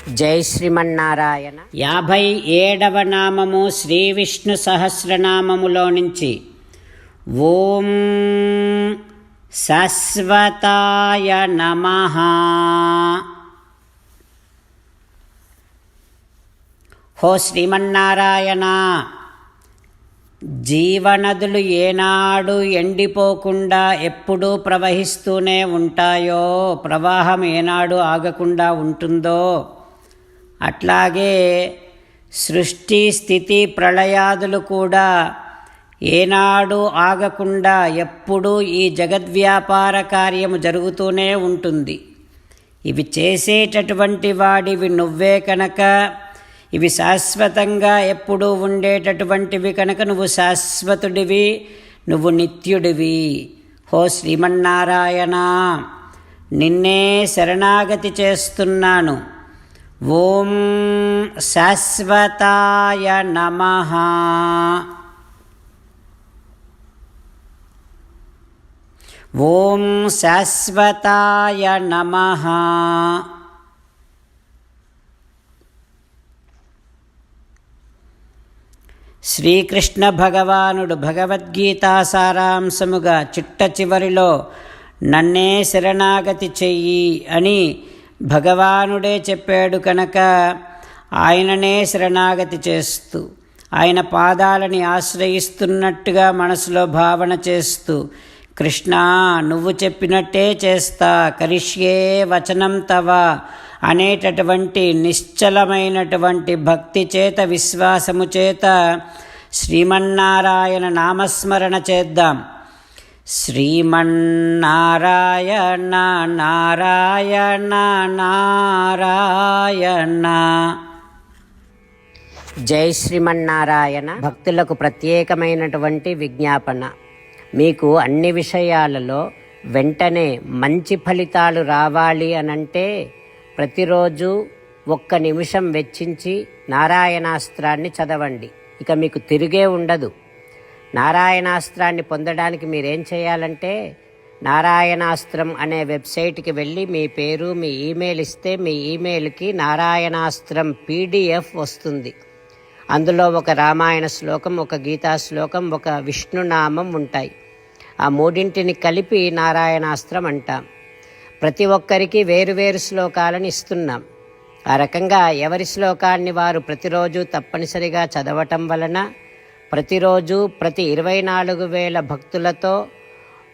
జై శ్రీమన్నారాయణ. 57వ నామము శ్రీ విష్ణు సహస్రనామములో నుంచి ఓం శాశ్వతాయ నమః. హో శ్రీమన్నారాయణ, జీవనదులు ఏనాడు ఎండిపోకుండా ఎప్పుడూ ప్రవహిస్తూనే ఉంటాయో, ప్రవాహం ఏనాడు ఆగకుండా ఉంటుందో, అట్లాగే సృష్టి స్థితి ప్రళయాదులు కూడా ఏనాడు ఆగకుండా ఎప్పుడూ ఈ జగద్వ్యాపార కార్యము జరుగుతూనే ఉంటుంది. ఇవి చేసేటటువంటి వాడివి నువ్వే కనుక, ఇవి శాశ్వతంగా ఎప్పుడూ ఉండేటటువంటివి కనుక నువ్వు శాశ్వతుడివి, నువ్వు నిత్యుడివి. హో శ్రీమన్నారాయణ, నిన్నే శరణాగతి చేస్తున్నాను. ఓం శాశ్వతాయ నమః. ఓం శాశ్వతాయ నమః. శ్రీకృష్ణ భగవానుడు భగవద్గీతా సారాంశముగా చిట్ట చివరిలో నన్నే శరణాగతి చెయ్యి అని భగవానుడే చెప్పాడు కనుక ఆయననే శరణాగతి చేస్తూ, ఆయన పాదాలని ఆశ్రయిస్తున్నట్టుగా మనసులో భావన చేస్తూ, కృష్ణ నువ్వు చెప్పినట్టే చేస్తా, కరిష్యే వచనం తవ అనేటటువంటి నిశ్చలమైనటువంటి భక్తి చేత, విశ్వాసము చేత శ్రీమన్నారాయణ నామస్మరణ చేద్దాం. శ్రీమన్నారాయణ నారాయణ నారాయణ. జై శ్రీమన్నారాయణ. భక్తులకు ప్రత్యేకమైనటువంటి విజ్ఞాపన. మీకు అన్ని విషయాలలో వెంటనే మంచి ఫలితాలు రావాలి అనంటే ప్రతిరోజు 1 నిమిషం వెచ్చించి నారాయణాస్త్రాన్ని చదవండి. ఇక మీకు తిరిగే ఉండదు. నారాయణాస్త్రాన్ని పొందడానికి మీరేం చేయాలంటే, నారాయణాస్త్రం అనే వెబ్సైట్కి వెళ్ళి మీ పేరు, మీ ఈమెయిల్ ఇస్తే మీ ఈమెయిల్కి నారాయణాస్త్రం PDF వస్తుంది. అందులో ఒక రామాయణ శ్లోకం, ఒక గీతా శ్లోకం, ఒక విష్ణునామం ఉంటాయి. ఆ మూడింటిని కలిపి నారాయణాస్త్రం అంటాం. ప్రతి ఒక్కరికి వేరువేరు శ్లోకాలను ఇస్తున్నాం. ఆ రకంగా ఎవరి శ్లోకాన్ని వారు ప్రతిరోజు తప్పనిసరిగా చదవటం వలన ప్రతిరోజు ప్రతి 24,000 భక్తులతో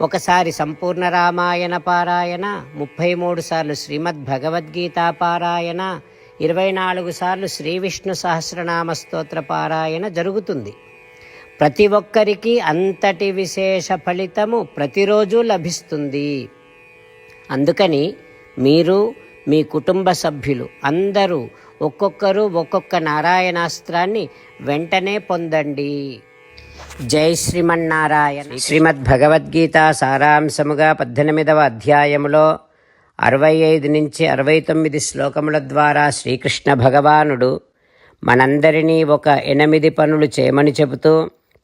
ఒకసారి సంపూర్ణ రామాయణ పారాయణ, 33 సార్లు శ్రీమద్ భగవద్గీత పారాయణ, 24 సార్లు శ్రీ విష్ణు సహస్రనామ స్తోత్ర పారాయణ జరుగుతుంది. ప్రతి ఒక్కరికి అంతటి విశేష ఫలితము ప్రతిరోజు లభిస్తుంది. అందుకని మీరు, మీ కుటుంబ సభ్యులు అందరూ ఒక్కొక్కరు ఒక్కొక్క నారాయణాస్త్రాన్ని వెంటనే పొందండి. జై శ్రీమన్నారాయణ. శ్రీమద్ భగవద్గీత సారాంశముగా 18వ అధ్యాయములో 65 నుంచి 69 శ్లోకముల ద్వారా శ్రీకృష్ణ భగవానుడు మనందరినీ ఒక 8 పనులు చేయమని చెబుతూ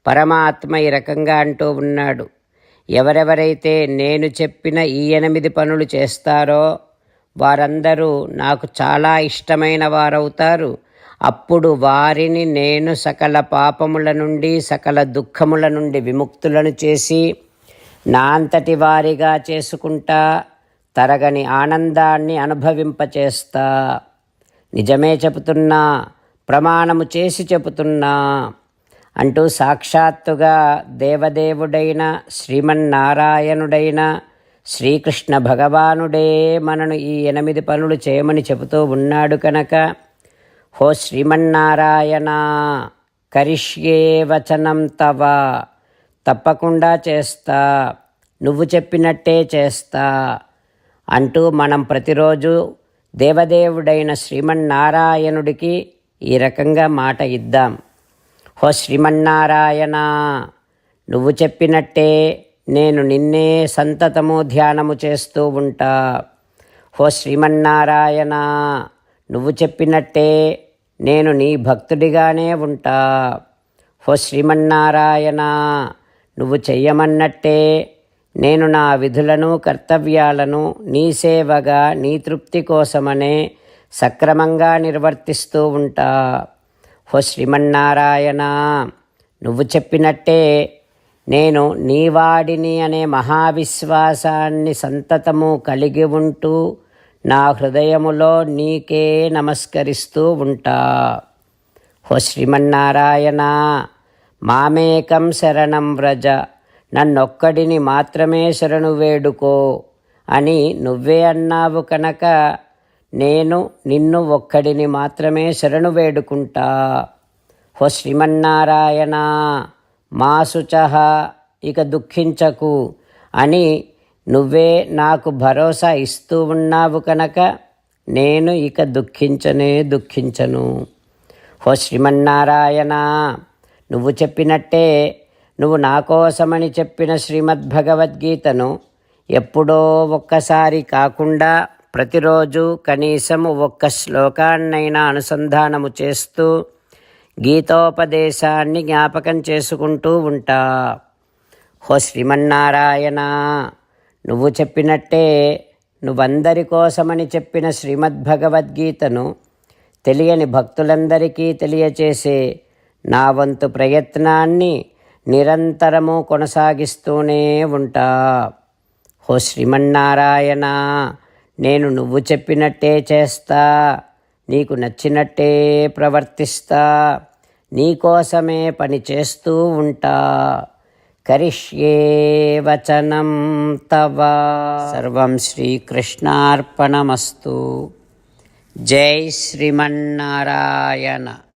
పరమాత్మ ఈ రకంగా అంటూ ఉన్నాడు. ఎవరెవరైతే నేను చెప్పిన ఈ 8 పనులు చేస్తారో వారందరూ నాకు చాలా ఇష్టమైన వారవుతారు. అప్పుడు వారిని నేను సకల పాపముల నుండి, సకల దుఃఖముల నుండి విముక్తులను చేసి నా అంతటి వారిగా చేసుకుంటా, తరగని ఆనందాన్ని అనుభవింపచేస్తా. నిజమే చెబుతున్నా, ప్రమాణము చేసి చెబుతున్నా అంటూ సాక్షాత్తుగా దేవదేవుడైన శ్రీమన్నారాయణుడైన శ్రీకృష్ణ భగవానుడే మనను ఈ 8 పనులు చేయమని చెబుతూ ఉన్నాడు కనుక, హో శ్రీమన్నారాయణ, కరిష్యే వచనం తవ, తప్పకుండా చేస్తా, నువ్వు చెప్పినట్టే చేస్తా అంటూ మనం ప్రతిరోజు దేవదేవుడైన శ్రీమన్నారాయణుడికి ఈ రకంగా మాట ఇద్దాం. హో శ్రీమన్నారాయణ, నువ్వు చెప్పినట్టే నేను నిన్నే సంతతము ధ్యానము చేస్తూ ఉంటా. హో శ్రీమన్నారాయణ, నువ్వు చెప్పినట్టే నేను నీ భక్తుడిగానే ఉంటా. హో శ్రీమన్నారాయణ, నువ్వు చెయ్యమన్నట్టే నేను నా విధులను కర్తవ్యాలను నీ సేవగా నీ తృప్తి కోసమనే సక్రమంగా నిర్వర్తిస్తూ ఉంటా. ఓ శ్రీమన్నారాయణ, నువ్వు చెప్పినట్టే నేను నీవాడిని అనే మహావిశ్వాసాన్ని సంతతము కలిగి ఉంటూ నా హృదయములో నీకే నమస్కరిస్తూ ఉంటా. ఓ శ్రీమన్నారాయణ, మామేకం శరణం వ్రజ, నన్నొక్కడిని మాత్రమే శరణు వేడుకో అని నువ్వే అన్నావు కనుక నేను నిన్ను ఒక్కడిని మాత్రమే శరణు వేడుకుంటా. ఓ శ్రీమన్నారాయణ, మా శుచః, ఇక దుఃఖించకు అని నువ్వే నాకు భరోసా ఇస్తూ ఉన్నావు కనుక నేను ఇక దుఃఖించను. ఓ శ్రీమన్నారాయణ, నువ్వు చెప్పినట్టే నువ్వు నా కోసమని చెప్పిన శ్రీమద్భగవద్గీతను ఎప్పుడో ఒక్కసారి కాకుండా ప్రతిరోజు కనీసము ఒక్క శ్లోకాన్నైనా అనుసంధానము చేస్తూ గీతోపదేశాన్ని జ్ఞాపకం చేసుకుంటూ ఉంటా. ఓ శ్రీమన్నారాయణ, నువ్వు చెప్పినట్టే నువ్వందరి కోసమని చెప్పిన శ్రీమద్భగవద్గీతను తెలియని భక్తులందరికీ తెలియచేసే నా వంతు ప్రయత్నాన్ని నిరంతరము కొనసాగిస్తూనే ఉంటా. ఓ శ్రీమన్నారాయణ, నేను నువ్వు చెప్పినట్టే చేస్తా, నీకు నచ్చినట్టే ప్రవర్తిస్తా, నీకోసమే పని చేస్తూ ఉంటా. కరిష్యే వచనం తవ. సర్వం శ్రీకృష్ణార్పణమస్తు. జై శ్రీమన్నారాయణ.